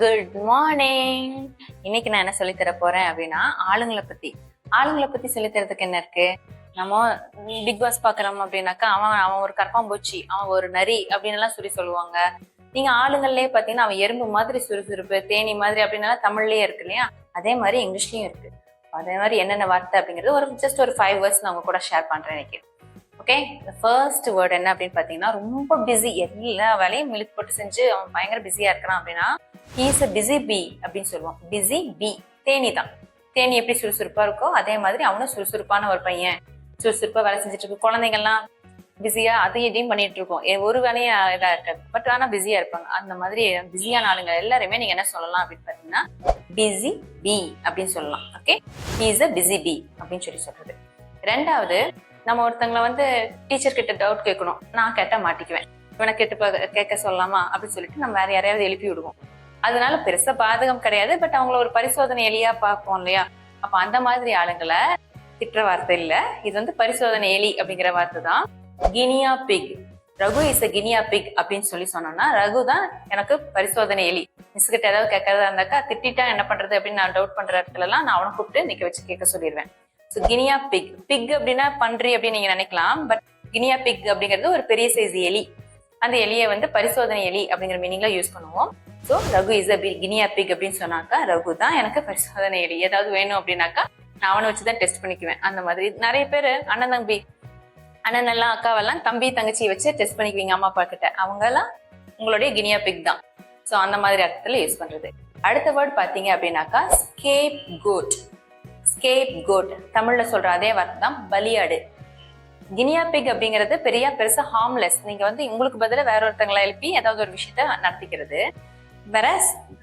Good morning. இன்னைக்கு நான் என்ன சொல்லி தர போறேன் அப்படின்னா ஆளுங்களை பத்தி சொல்லி தரதுக்கு என்ன இருக்கு. நம்ம பிக் பாஸ் பாக்குறோம் அப்படின்னாக்கா அவன் ஒரு கரப்பாம்பூச்சி, அவன் ஒரு நரி அப்படின்னு எல்லாம் சொல்லுவாங்க. நீங்க ஆளுங்கள்லயே பாத்தீங்கன்னா அவன் எறும்பு மாதிரி சுறுசுறுப்பு, தேனி மாதிரி அப்படின்னு தமிழ்லயே இருக்கு இல்லையா, அதே மாதிரி இங்கிலீஷ்லயும் இருக்கு. அதே மாதிரி என்னென்ன வார்த்தை அப்படிங்கிறது ஒரு ஜஸ்ட் ஒரு 5 words நான் உங்க கூட ஷேர் பண்றேன் இன்னைக்கு. ஓகே, ஃபர்ஸ்ட் வேர்ட் என்ன அப்படின்னு பாத்தீங்கன்னா ரொம்ப பிஸி, எல்லா வேலையும் இழுத்து போட்டு செஞ்சு அவன் பயங்கர பிஸியா இருக்கிறான் அப்படின்னா ஹீஸ் அ பிஸி பீ அப்படின்னு சொல்லுவோம். பிஸி பீ, தேனி தான். தேனி எப்படி சுறுசுறுப்பா இருக்கோ அதே மாதிரி அவனும் சுறுசுறுப்பான ஒரு பையன், சுறுசுறுப்பா வேலை செஞ்சுட்டு இருக்கு. குழந்தைங்கள்லாம் பிஸியா அதையும் இதையும் பண்ணிட்டு இருக்கோம், ஒரு வேலையா இதா இருக்காது, பட் ஆனா பிஸியா இருப்பாங்க. அந்த மாதிரி பிஸியான ஆளுங்க எல்லாருமே நீங்க என்ன சொல்லலாம் அப்படின்னு பாத்தீங்கன்னா பிஸி பீ அப்படின்னு சொல்லலாம். ஓகே, ஹீஸ் அ பிஸி பீ அப்படின்னு சொல்றது. ரெண்டாவது, நம்ம ஒருத்தங்களை வந்து டீச்சர் கிட்ட டவுட் கேட்கணும், நான் கேட்டா மாட்டிக்குவேன், இவனை கேட்க சொல்லலாமா அப்படின்னு சொல்லிட்டு நம்ம வேற யாரையாவது எழுப்பி விடுவோம். அதனால பெருசா பாதகம் கிடையாது, பட் அவங்கள ஒரு பரிசோதனை எலியா பார்ப்போம் இல்லையா. அப்ப அந்த மாதிரி ஆளுங்களை திட்டுற வார்த்தை இல்ல, இது வந்து பரிசோதனை எலி அப்படிங்கிற வார்த்தை தான். Guinea pig, Raghu is a guinea pig அப்படின்னு சொன்னோம்னா ரகு தான் எனக்கு பரிசோதனை எலி. மிஸ் கிட்ட ஏதாவது கேட்கறதா இருந்தாக்கா திட்டா என்ன பண்றது அப்படின்னு நான் டவுட் பண்ற இடத்துல எல்லாம் நான் அவனை கூப்பிட்டு நிக்க வச்சு கேட்க சொல்லிடுவேன். ஸோ கினியா பிக், பிக் அப்படின்னா பன்றி அப்படின்னு நீங்க நினைக்கலாம், பட் கினியா பிக் அப்படிங்கிறது ஒரு பெரிய சைஸ் எலி. அந்த எலியை வந்து பரிசோதனை எலி அப்படிங்கிற மீனிங்ல யூஸ் பண்ணுவோம். So Raghu is a guinea pig அப்படின்னு சொன்னாக்கா ரகு தான் எனக்கு பரிசோதனை எலி. ஏதாவது வேணும் அப்படின்னாக்கா நான் அவனை வச்சுதான் டெஸ்ட் பண்ணிக்குவேன். அந்த மாதிரி நிறைய பேர் அண்ணன் தம்பி, அண்ணன் எல்லாம் அக்காவெல்லாம் தம்பி தங்கச்சி வச்சு டெஸ்ட் பண்ணிக்குவீங்க அம்மா அப்பா கிட்ட, அவங்க எல்லாம் உங்களுடைய கினியா பிக் தான். ஸோ அந்த மாதிரி அர்த்தத்துல யூஸ் பண்றது. அடுத்த வேர்ட் பாத்தீங்க அப்படின்னாக்கா ஸ்கேப் கோட். ஸ்கேப் கோட் தமிழ்ல சொல்ற அதே வார்த்தை தான் பலியாடு. கினியா பிக் அப்படிங்கிறது பெருசா ஹார்ம்லெஸ், நீங்க வந்து உங்களுக்கு பதிலா வேற ஒருத்தங்களை எழுப்பி ஏதாவது ஒரு விஷயத்த நடத்திக்கிறது. வேற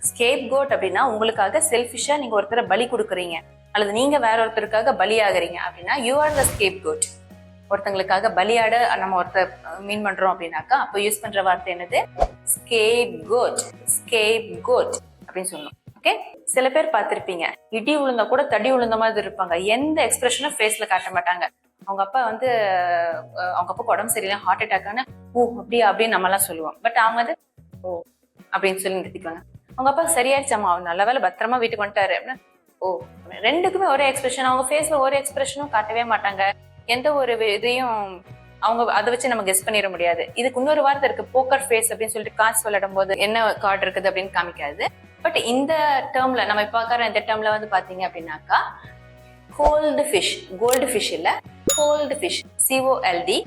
ஸ்கேப் கோட் அப்படின்னா உங்களுக்காக செல்ஃபிஷா நீங்க ஒருத்தரை பலி கொடுக்குறீங்க, அல்லது நீங்க வேற ஒருத்தருக்காக பலி ஆகுறீங்க அப்படின்னா you are the scapegoat. ஒருத்தங்களுக்காக பலியாட நம்ம ஒருத்தர் மீன் பண்றோம் அப்படின்னாக்கா அப்போ யூஸ் பண்ற வார்த்தை என்னது, ஸ்கேப் கோட். ஸ்கேப் கோட் அப்படின்னு சொல்லணும். ஓகே, சில பேர் பார்த்திருப்பீங்க இடி உளுந்தா கூட தடி உளுந்த மாதிரி இருப்பாங்க, எந்த எக்ஸ்பிரஷனும் ஃபேஸ்ல காட்ட மாட்டாங்க. அவங்க அப்பா வந்து அவங்க அப்பாக்கு உடம்பு சரியில்லை, ஹார்ட் அட்டாக்னு ஓ அப்படியா அப்படின்னு நம்ம எல்லாம் சொல்லுவோம், பட் அவங்க வந்து ஓ அப்படின்னு சொல்லி நிறுத்திக்குவாங்க. அவங்க அப்பா சரியாயிடுச்சாமா, அவர் நல்ல வேலை பத்திரமா வீட்டுக்கு வந்துட்டாரு அப்படின்னா ஓ. ரெண்டுக்குமே ஒரே எக்ஸ்பிரஷன், அவங்க ஃபேஸ்ல ஒரு எக்ஸ்பிரஷனும் காட்டவே மாட்டாங்க. எந்த ஒரு இதையும் அவங்க அதை வச்சு நம்ம கெஸ் பண்ணிட முடியாது. இதுக்கு இன்னொரு வார்த்தை இருக்கு, போக்கர் ஃபேஸ் அப்படின்னு சொல்லிட்டு காசு விளையாடும் போது என்ன கார்டு இருக்குது அப்படின்னு காமிக்காது. பட் இந்த டேர்ம்ல நம்ம பார்க்கற இந்த டேர்ம்ல வந்து பாத்தீங்க அப்படின்னாக்கா கோல்டு ஃபிஷ், கோல்டு ஃபிஷ் இல்ல cold fish, COLDFISH,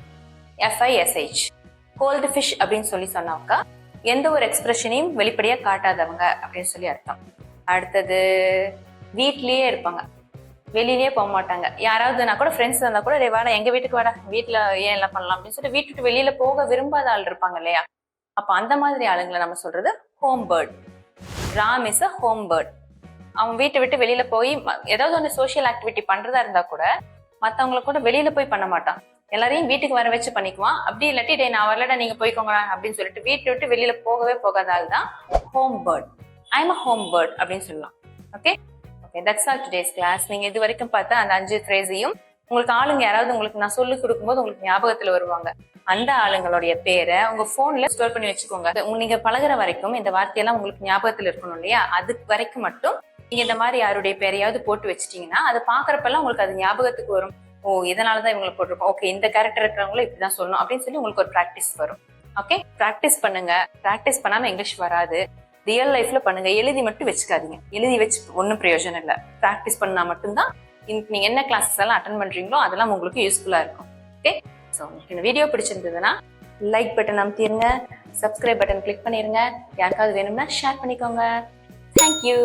cold fish அப்படின்னு சொன்னாக்கா எந்த ஒரு எக்ஸ்பிரஷனையும் வெளிப்படையா காட்டாதவங்க அப்படின்னு சொல்லி அர்த்தம். அடுத்தது வீட்லயே இருப்பாங்க, வெளியிலேயே போக மாட்டாங்க. யாராவதுனா கூட ஃப்ரெண்ட்ஸ் இருந்தா கூட வாடா எங்க வீட்டுக்கு வாடா, வீட்டுல ஏன் எல்லாம் பண்ணலாம் அப்படின்னு சொல்லிட்டு வீட்டுக்கு வெளியில போக விரும்பாத ஆள் இருப்பாங்க இல்லையா. அப்ப அந்த மாதிரி ஆளுங்களை நம்ம சொல்றது home bird. Ram is a home bird. அவன் வீட்டை விட்டு வெளியில போய் ஏதாவது ஒன்று சோசியல் ஆக்டிவிட்டி பண்றதா இருந்தா கூட மத்தவங்களை கூட வெளியில போய் பண்ண மாட்டான், எல்லாரையும் வீட்டுக்கு வர வச்சு பண்ணிக்குவான். அப்படி இல்லாட்டி டே நான் வரலடா நீங்க போய்க்கோங்க அப்படின்னு சொல்லிட்டு வீட்டை விட்டு வெளியில போகவே போகாத ஆள் தான் home bird. I am a home bird அப்படின்னு சொல்லலாம். Okay, that's all today's class. நீங்க இது வரைக்கும் பார்த்தா அந்த 5 ஃப்ரேஸையும் உங்களுக்கு ஆளுங்க யாராவது உங்களுக்கு நான் சொல்லி கொடுக்கும்போது உங்களுக்கு ஞாபகத்துல வருவாங்க. அந்த ஆளுங்களுடைய பேரை உங்க போன்ல ஸ்டோர் பண்ணி வச்சுக்கோங்க. நீங்க பழகுற வரைக்கும் இந்த வார்த்தையெல்லாம் உங்களுக்கு ஞாபகத்துல இருக்கணும் இல்லையா, அதுக்கு வரைக்கும் மட்டும் நீங்க இந்த மாதிரி யாருடைய பேரையாவது போட்டு வச்சிட்டீங்கன்னா அது பாக்குறப்பெல்லாம் உங்களுக்கு அது ஞாபகத்துக்கு வரும். ஓ இதனாலதான் இவங்களை போட்டிருக்கோம், ஓகே இந்த கேரக்டர் இருக்கிறவங்களும் இப்படிதான் சொல்லணும் அப்படின்னு சொல்லி உங்களுக்கு ஒரு ப்ராக்டிஸ் வரும். ஓகே, ப்ராக்டிஸ் பண்ணுங்க. ப்ராக்டிஸ் பண்ணாம இங்கிலீஷ் வராது. ரியல் லைஃப்ல பண்ணுங்க, எழுதி மட்டும் வச்சுக்காதீங்க. எழுதி வச்சு ஒன்றும் பிரயோஜனம் இல்லை. ப்ராக்டிஸ் பண்ணா மட்டும்தான் நீங்க என்ன கிளாஸஸ் எல்லாம் அட்டன் பண்றீங்களோ அதெல்லாம் உங்களுக்கு யூஸ்ஃபுல்லா இருக்கும். ஓகே, ஸோ உங்களுக்கு இந்த வீடியோ பிடிச்சிருந்ததுன்னா லைக் பட்டன் அமுத்திடுங்க, சப்ஸ்கிரைப் பட்டன் கிளிக் பண்ணிருங்க, யாருக்காவது வேணும்னா ஷேர் பண்ணிக்கோங்க. தேங்க்யூ.